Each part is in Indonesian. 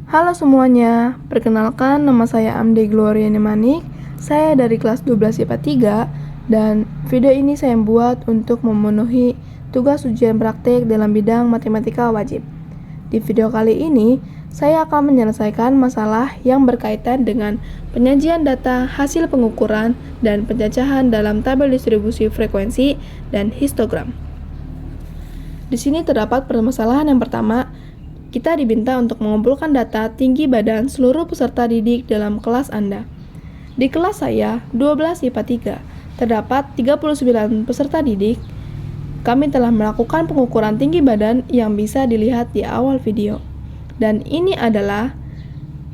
Halo semuanya, perkenalkan nama saya Amde Gloriani Manik. Saya dari kelas 12 IPA 3 dan video ini saya buat untuk memenuhi tugas ujian praktik dalam bidang matematika wajib. Di video kali ini, saya akan menyelesaikan masalah yang berkaitan dengan penyajian data hasil pengukuran dan pencacahan dalam tabel distribusi frekuensi dan histogram. Di sini terdapat permasalahan yang pertama. Kita diminta untuk mengumpulkan data tinggi badan seluruh peserta didik dalam kelas Anda. Di kelas saya, 12 IPA 3, terdapat 39 peserta didik. Kami telah melakukan pengukuran tinggi badan yang bisa dilihat di awal video. Dan ini adalah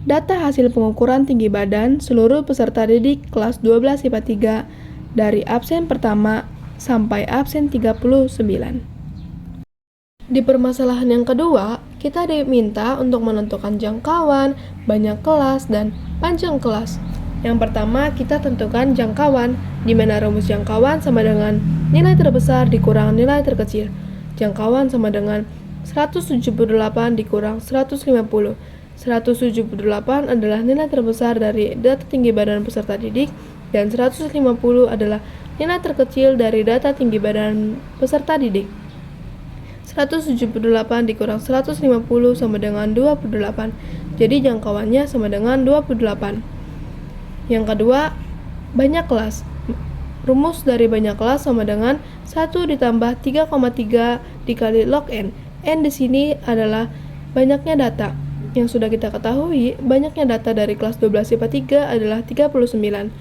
data hasil pengukuran tinggi badan seluruh peserta didik kelas 12 IPA 3 dari absen pertama sampai absen 39. Di permasalahan yang kedua, kita diminta untuk menentukan jangkauan, banyak kelas, dan panjang kelas. Yang pertama, kita tentukan jangkauan, di mana rumus jangkauan sama dengan nilai terbesar dikurang nilai terkecil. Jangkauan sama dengan 178 dikurang 150. 178 adalah nilai terbesar dari data tinggi badan peserta didik, dan 150 adalah nilai terkecil dari data tinggi badan peserta didik. 178 dikurang 150 sama dengan 28. Jadi jangkauannya sama dengan 28. Yang kedua, banyak kelas. Rumus dari banyak kelas sama dengan 1 ditambah 3,3 dikali log N. N di sini adalah banyaknya data. Yang sudah kita ketahui, banyaknya data dari kelas 12 IPA 3 adalah 39.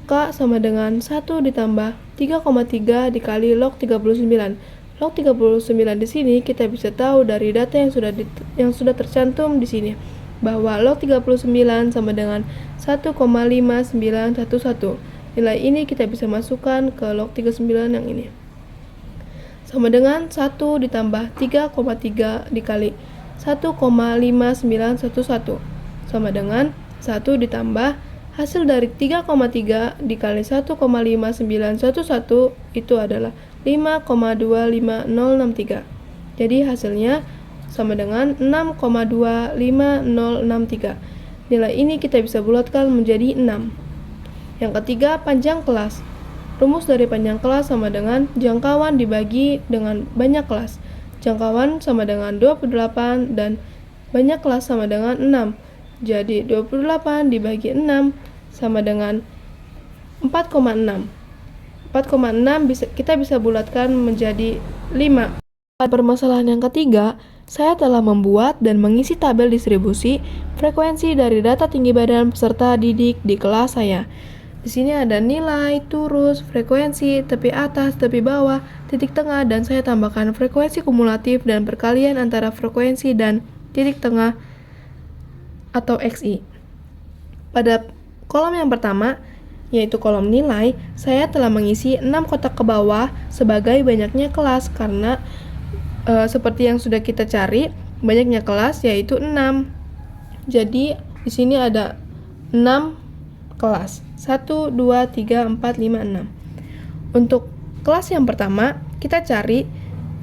K sama dengan 1 ditambah 3,3 dikali log 39. Log 39 di sini kita bisa tahu dari data yang sudah tercantum di sini bahwa log 39 sama dengan 1,5911. Nilai ini kita bisa masukkan ke log 39 yang ini. Sama dengan 1 ditambah 3,3 dikali 1,5911 sama dengan 1 ditambah hasil dari 3,3 dikali 1,5911 itu adalah 5,25063. Jadi hasilnya sama dengan 6,25063. Nilai ini kita bisa bulatkan menjadi 6. Yang ketiga, panjang kelas. Rumus dari panjang kelas sama dengan jangkauan dibagi dengan banyak kelas. Jangkauan sama dengan 28 dan banyak kelas sama dengan 6. Jadi 28 dibagi 6 sama dengan 4,6. 4,6 kita bisa bulatkan menjadi 5. Pada permasalahan yang ketiga, saya telah membuat dan mengisi tabel distribusi frekuensi dari data tinggi badan peserta didik di kelas saya. Di sini ada nilai, turus, frekuensi, tepi atas, tepi bawah, titik tengah, dan saya tambahkan frekuensi kumulatif dan perkalian antara frekuensi dan titik tengah atau XI. Pada kolom yang pertama, yaitu kolom nilai, saya telah mengisi 6 kotak ke bawah sebagai banyaknya kelas karena seperti yang sudah kita cari, banyaknya kelas yaitu 6. Jadi di sini ada 6 kelas. 1 2 3 4 5 6. Untuk kelas yang pertama, kita cari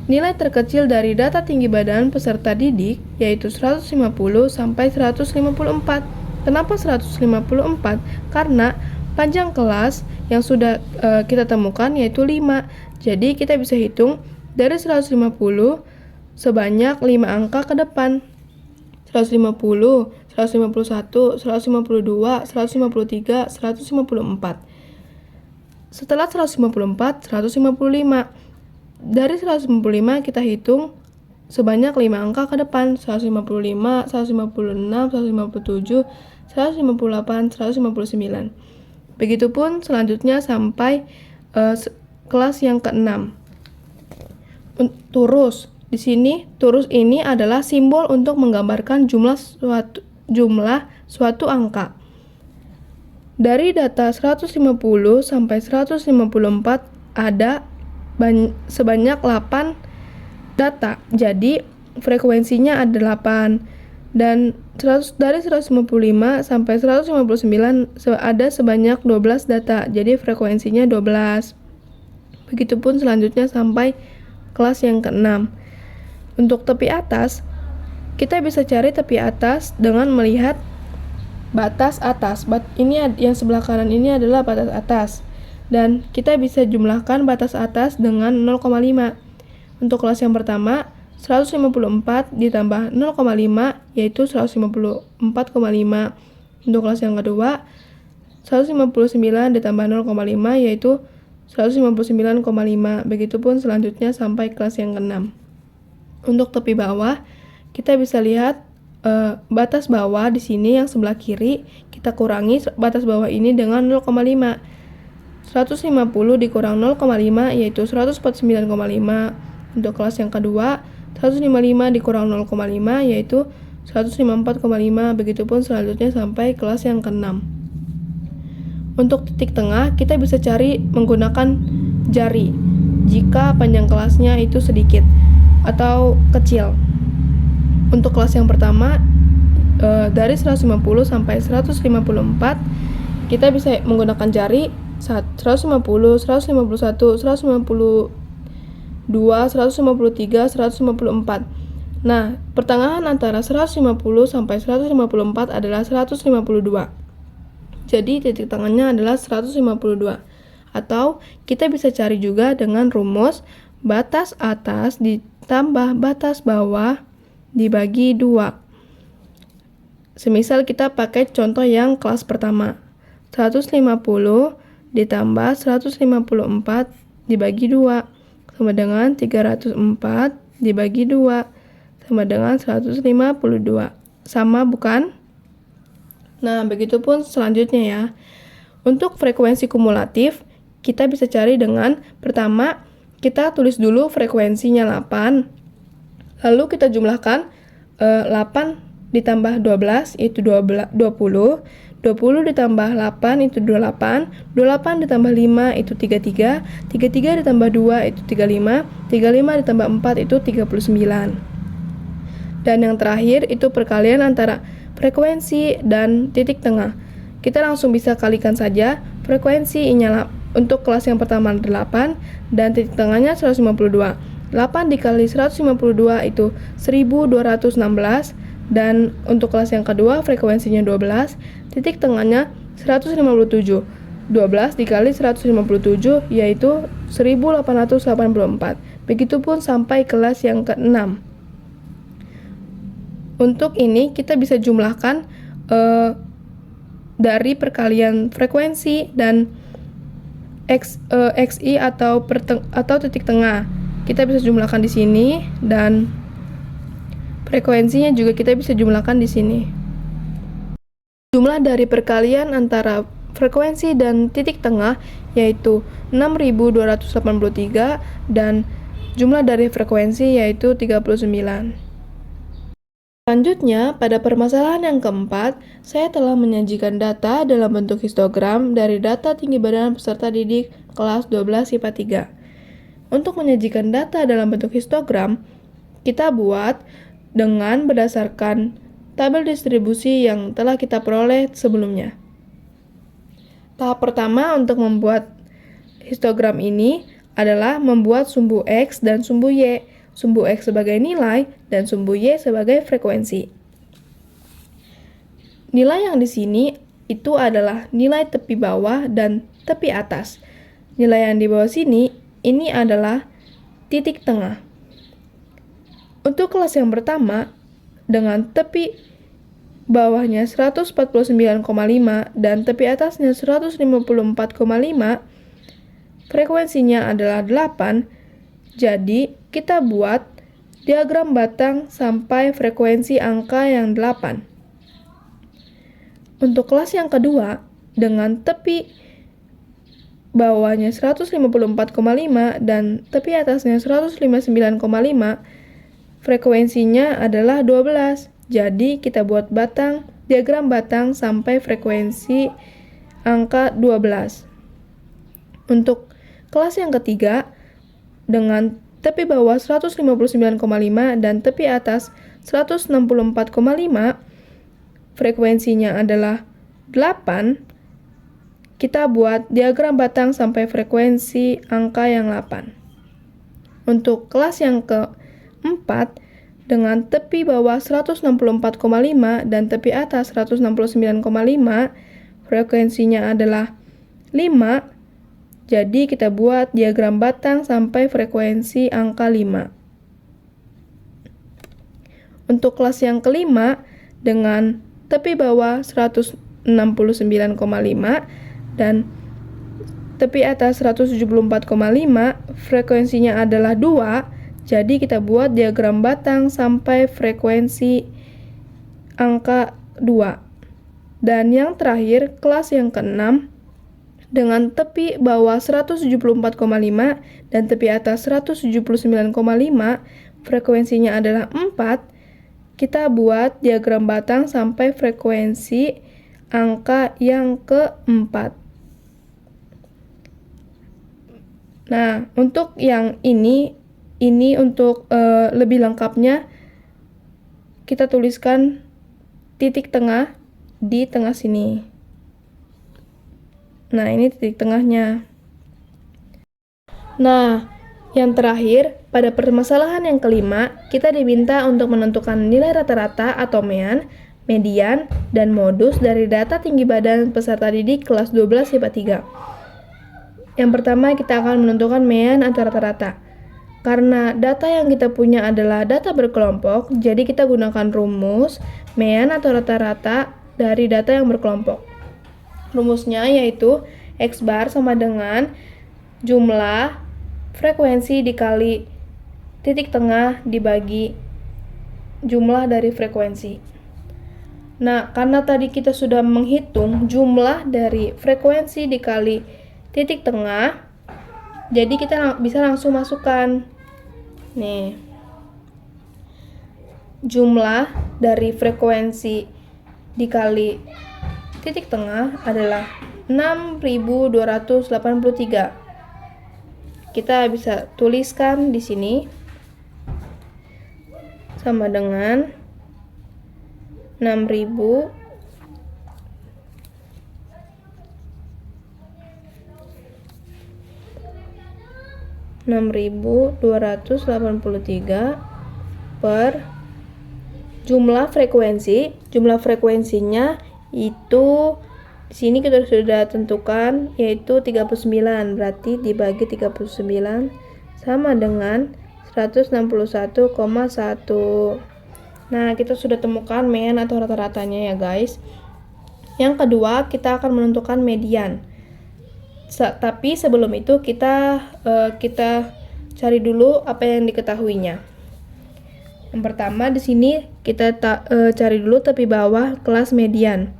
nilai terkecil dari data tinggi badan peserta didik yaitu 150 sampai 154. Kenapa 154? Karena panjang kelas yang sudah kita temukan yaitu 5. Jadi kita bisa hitung dari 150 sebanyak 5 angka ke depan. 150, 151, 152, 153, 154. Setelah 154, 155. Dari 155 kita hitung sebanyak 5 angka ke depan. 155, 156, 157, 158, 159. Begitupun selanjutnya sampai kelas yang ke-6. Turus. Di sini turus ini adalah simbol untuk menggambarkan jumlah suatu angka. Dari data 150 sampai 154 ada sebanyak 8 data. Jadi frekuensinya ada 8. Dan dari 155 sampai 159 ada sebanyak 12 data. Jadi frekuensinya 12. Begitupun selanjutnya sampai kelas yang ke-6. Untuk tepi atas, Kita bisa cari tepi atas dengan melihat batas atas. Ini yang sebelah kanan ini adalah batas atas. Dan kita bisa jumlahkan batas atas dengan 0,5. Untuk kelas yang pertama, 154 ditambah 0,5 yaitu 154,5. Untuk kelas yang kedua, 159 ditambah 0,5 yaitu 159,5. Begitupun selanjutnya sampai kelas yang ke-6. Untuk tepi bawah, kita bisa lihat batas bawah di sini yang sebelah kiri, kita kurangi batas bawah ini dengan 0,5. 150 dikurang 0,5 yaitu 149,5. Untuk kelas yang kedua, 155 dikurang 0,5 yaitu 154,5. Begitupun selanjutnya sampai kelas yang ke-6. Untuk titik tengah, kita bisa cari menggunakan jari jika panjang kelasnya itu sedikit atau kecil. Untuk kelas yang pertama, dari 150 sampai 154, kita bisa menggunakan jari 150, 151, 152, 153, 154. Nah, pertengahan antara 150 sampai 154 adalah 152. Jadi titik tengahnya adalah 152. Atau kita bisa cari juga dengan rumus batas atas ditambah batas bawah dibagi 2. Semisal kita pakai contoh yang kelas pertama. 150 ditambah 154 dibagi 2 sama dengan 304 dibagi 2 sama dengan 152. Sama bukan? Nah, begitupun selanjutnya ya. Untuk frekuensi kumulatif, kita bisa cari dengan pertama, kita tulis dulu frekuensinya 8. Lalu kita jumlahkan 8 ditambah 12 itu 20. 20 ditambah 8 itu 28. 28 ditambah 5 itu 33. 33 ditambah 2 itu 35. 35 ditambah 4 itu 39. Dan yang terakhir itu perkalian antara frekuensi dan titik tengah. Kita langsung bisa kalikan saja. Frekuensi untuk kelas yang pertama 8 dan titik tengahnya 152. 8 dikali 152 itu 1216 dan untuk kelas yang kedua frekuensinya 12, titik tengahnya 157. 12 dikali 157 yaitu 1884. Begitupun sampai kelas yang ke-6. Untuk ini kita bisa jumlahkan dari perkalian frekuensi dan XI atau titik tengah. Kita bisa jumlahkan di sini dan frekuensinya juga kita bisa jumlahkan di sini. Jumlah dari perkalian antara frekuensi dan titik tengah yaitu 6283 dan jumlah dari frekuensi yaitu 39. Selanjutnya, pada permasalahan yang keempat, saya telah menyajikan data dalam bentuk histogram dari data tinggi badan peserta didik kelas 12 IPA 3. Untuk menyajikan data dalam bentuk histogram, kita buat dengan berdasarkan tabel distribusi yang telah kita peroleh sebelumnya. Tahap pertama untuk membuat histogram ini adalah membuat sumbu X dan sumbu Y. Sumbu X sebagai nilai dan sumbu Y sebagai frekuensi. Nilai yang di sini itu adalah nilai tepi bawah dan tepi atas. Nilai yang di bawah sini ini adalah titik tengah. Untuk kelas yang pertama, dengan tepi bawahnya 149,5 dan tepi atasnya 154,5, frekuensinya adalah 8, jadi kita buat diagram batang sampai frekuensi angka yang 8. Untuk kelas yang kedua, dengan tepi bawahnya 154,5 dan tepi atasnya 159,5, frekuensinya adalah 12. Jadi kita buat diagram batang sampai frekuensi angka 12. Untuk kelas yang ketiga, dengan tepi bawah 159,5 dan tepi atas 164,5, frekuensinya adalah 8. Kita buat diagram batang sampai frekuensi angka yang 8. Untuk kelas yang keempat, dengan tepi bawah 164,5 dan tepi atas 169,5, frekuensinya adalah 5. Jadi kita buat diagram batang sampai frekuensi angka 5. Untuk kelas yang kelima, dengan tepi bawah 169,5 dan tepi atas 174,5, frekuensinya adalah 2. Jadi kita buat diagram batang sampai frekuensi angka 2. Dan yang terakhir, kelas yang keenam, dengan tepi bawah 174,5 dan tepi atas 179,5, frekuensinya adalah 4. Kita buat diagram batang sampai frekuensi angka yang keempat. Nah, untuk yang ini untuk lebih lengkapnya kita tuliskan titik tengah di tengah sini. Nah, ini titik tengahnya. Nah, yang terakhir, pada permasalahan yang kelima, kita diminta untuk menentukan nilai rata-rata atau median, dan modus dari data tinggi badan peserta didik kelas 12 IPA 3. Yang pertama, kita akan menentukan median atau rata-rata. Karena data yang kita punya adalah data berkelompok, jadi kita gunakan rumus median atau rata-rata dari data yang berkelompok. Rumusnya yaitu X bar sama dengan jumlah frekuensi dikali titik tengah dibagi jumlah dari frekuensi. Nah, karena tadi kita sudah menghitung jumlah dari frekuensi dikali titik tengah, jadi kita bisa langsung masukkan. Nih, jumlah dari frekuensi dikali titik tengah adalah 6.283. Kita bisa tuliskan di sini sama dengan 6.283 per jumlah frekuensi. Jumlah frekuensinya itu di sini kita sudah tentukan yaitu 39, berarti dibagi 39 sama dengan 161,1. Nah, kita sudah temukan median atau rata-ratanya ya guys. Yang kedua, kita akan menentukan median. Tapi sebelum itu kita cari dulu apa yang diketahuinya. Yang pertama di sini kita cari dulu tepi bawah kelas median.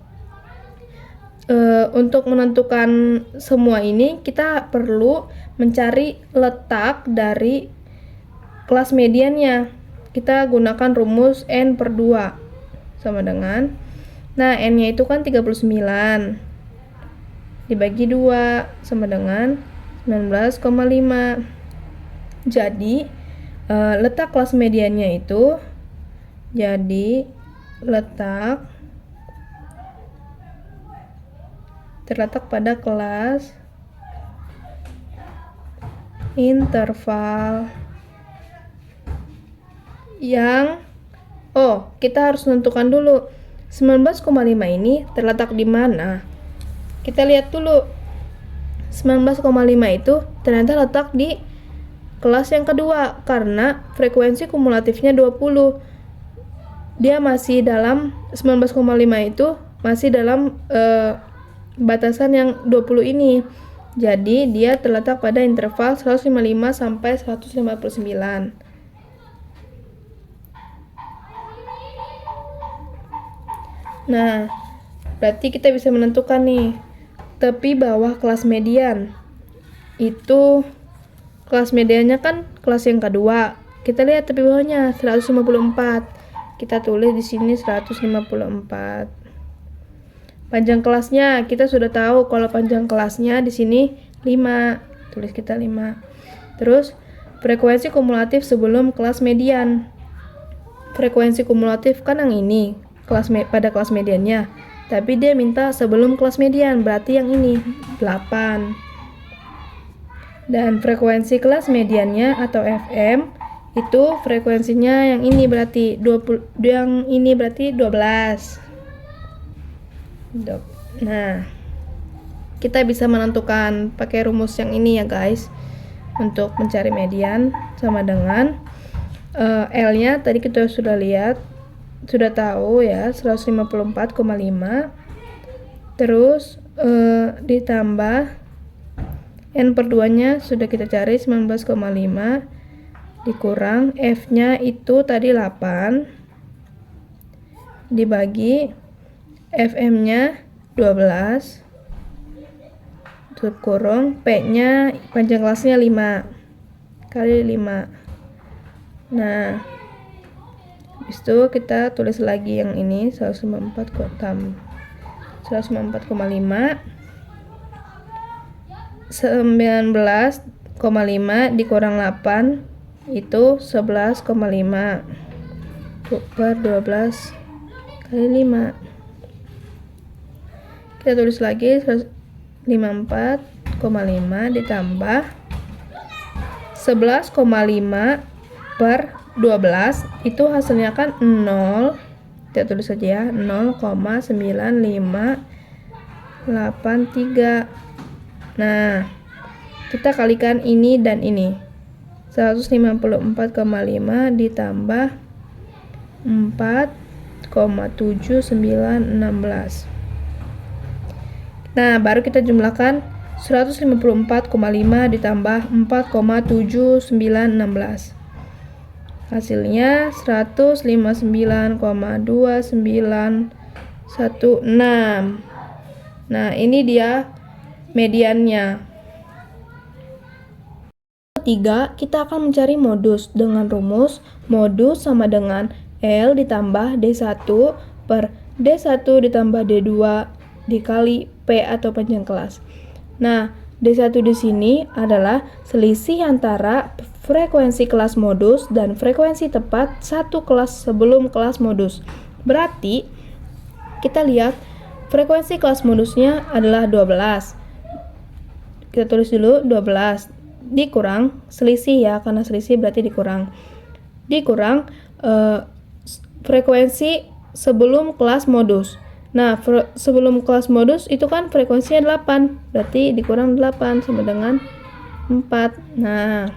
Untuk menentukan semua ini kita perlu mencari letak dari kelas mediannya. Kita gunakan rumus N per 2 sama dengan, nah N-nya itu kan 39 dibagi 2 sama dengan 19,5. Jadi letak kelas mediannya itu terletak pada kelas interval yang kita harus menentukan dulu 19,5 ini terletak di mana. Kita lihat dulu, 19,5 itu ternyata letak di kelas yang kedua karena frekuensi kumulatifnya 20. Dia masih dalam 19,5 itu masih dalam batasan yang 20 ini. Jadi dia terletak pada interval 155 sampai 159. Nah, berarti kita bisa menentukan nih tepi bawah kelas median. Itu kelas mediannya kan kelas yang kedua. Kita lihat tepi bawahnya 154. Kita tulis di sini 154. Panjang kelasnya kita sudah tahu kalau panjang kelasnya di sini 5. Tulis kita 5. Terus frekuensi kumulatif sebelum kelas median. Frekuensi kumulatif kan yang ini, pada kelas mediannya. Tapi dia minta sebelum kelas median, berarti yang ini 8. Dan frekuensi kelas mediannya atau FM itu frekuensinya yang ini berarti 12. Nah, kita bisa menentukan pakai rumus yang ini ya guys, untuk mencari median sama dengan L-nya tadi kita sudah lihat, sudah tahu ya, 154,5, terus ditambah N/2 nya sudah kita cari 19,5, dikurang F-nya itu tadi 8, dibagi FM-nya 12, kurung P-nya panjang kelasnya 5 kali 5. Nah, habis itu kita tulis lagi yang ini 194,5, 19,5 dikurang 8 itu 11,5 per 12 kali 5. Kita tulis lagi 54,5 ditambah 11,5 per 12, itu hasilnya kan 0. Kita tulis saja ya, 0,9583. Nah, kita kalikan ini dan ini. 154,5 ditambah 4,7916. Nah, baru kita jumlahkan 154,5 ditambah 4,7916. Hasilnya 159,2916. Nah, ini dia mediannya. Ketiga, kita akan mencari modus dengan rumus modus sama dengan L ditambah D1 per D1 ditambah D2 dikali P atau panjang kelas. Nah, D1 di sini adalah selisih antara frekuensi kelas modus dan frekuensi tepat satu kelas sebelum kelas modus. Berarti, kita lihat frekuensi kelas modusnya adalah 12. Kita tulis dulu 12. Dikurang selisih ya, karena selisih berarti dikurang. Dikurang frekuensi sebelum kelas modus. Nah, sebelum kelas modus itu kan frekuensinya 8, berarti dikurang 8 sama dengan 4. Nah,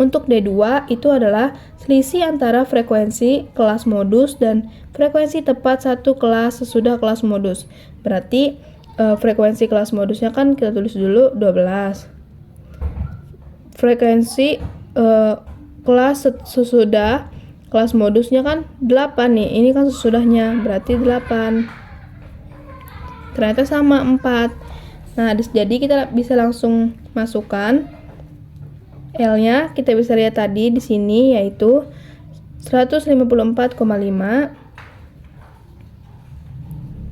untuk D2 itu adalah selisih antara frekuensi kelas modus dan frekuensi tepat satu kelas sesudah kelas modus. Berarti frekuensi kelas modusnya kan kita tulis dulu 12. Frekuensi kelas sesudah kelas modusnya kan 8 nih. Ini kan sesudahnya, berarti 8. Ternyata sama 4. Nah, jadi kita bisa langsung masukkan L-nya. Kita bisa lihat tadi di sini yaitu 154,5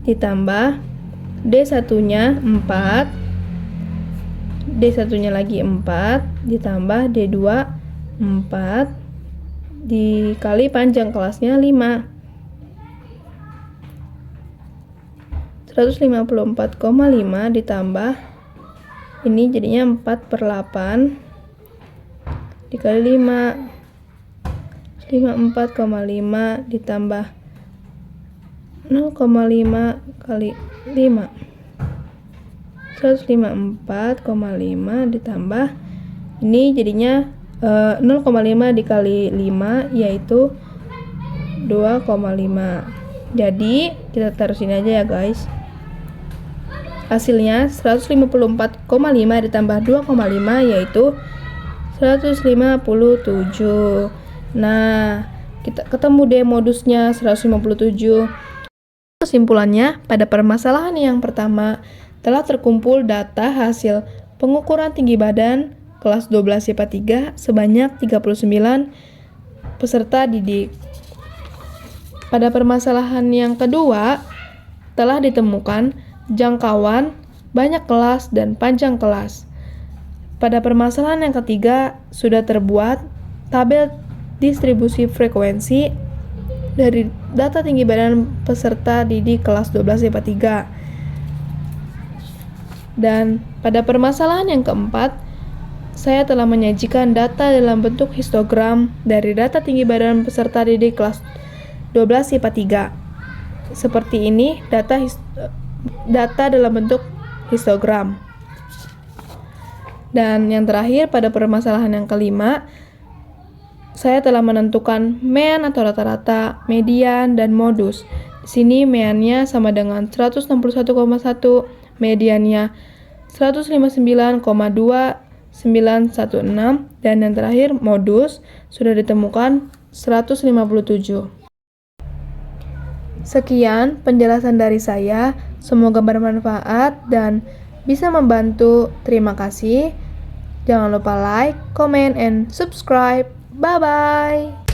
ditambah D1-nya 4. D1-nya lagi 4 ditambah D2 4 dikali panjang kelasnya 5. 154,5 ditambah ini jadinya 4/8 dikali 5. 54,5 ditambah 0,5 kali 5. 154,5 ditambah ini jadinya 0,5 dikali 5 yaitu 2,5. Jadi kita taruh sini aja ya guys. Hasilnya 154,5 ditambah 2,5 yaitu 157. Nah, kita ketemu deh modusnya 157. Kesimpulannya, pada permasalahan yang pertama telah terkumpul data hasil pengukuran tinggi badan kelas 12 IPA 3 sebanyak 39 peserta didik. Pada permasalahan yang kedua, telah ditemukan jangkauan banyak kelas dan panjang kelas. Pada permasalahan yang ketiga, sudah terbuat tabel distribusi frekuensi dari data tinggi badan peserta didik kelas 12 IPA 3. Dan pada permasalahan yang keempat, saya telah menyajikan data dalam bentuk histogram dari data tinggi badan peserta didik kelas 12 IPA 3. Seperti ini data dalam bentuk histogram. Dan yang terakhir, pada permasalahan yang kelima, saya telah menentukan mean atau rata-rata, median, dan modus. Di sini meannya sama dengan 161,1, mediannya 159,2916, dan yang terakhir modus sudah ditemukan 157. Sekian penjelasan dari saya, semoga bermanfaat dan bisa membantu. Terima kasih. Jangan lupa like, comment, and subscribe. Bye-bye.